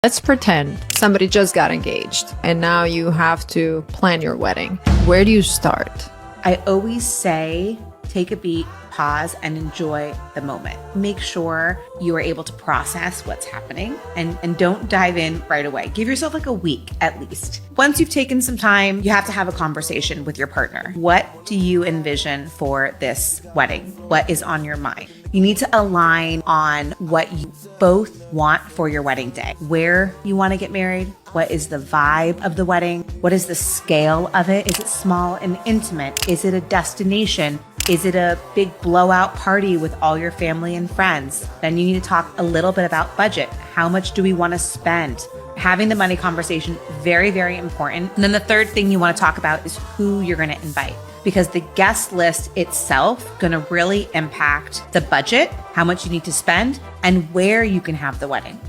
Let's pretend somebody just got engaged and now you have to plan your wedding. Where do you start? I always say, take a beat, pause, and enjoy the moment. Make sure you are able to process what's happening and don't dive in right away. Give yourself like a week at least. Once you've taken some time, you have to have a conversation with your partner. What do you envision for this wedding? What is on your mind? You need to align on what you both want for your wedding day. Where you want to get married? What is the vibe of the wedding? What is the scale of it? Is it small and intimate? Is it a destination? Is it a big blowout party with all your family and friends? Then you need to talk a little bit about budget. How much do we want to spend? Having the money conversation, very, very important. And then the third thing you want to talk about is who you're going to invite, because the guest list itself going to really impact the budget, how much you need to spend, and where you can have the wedding.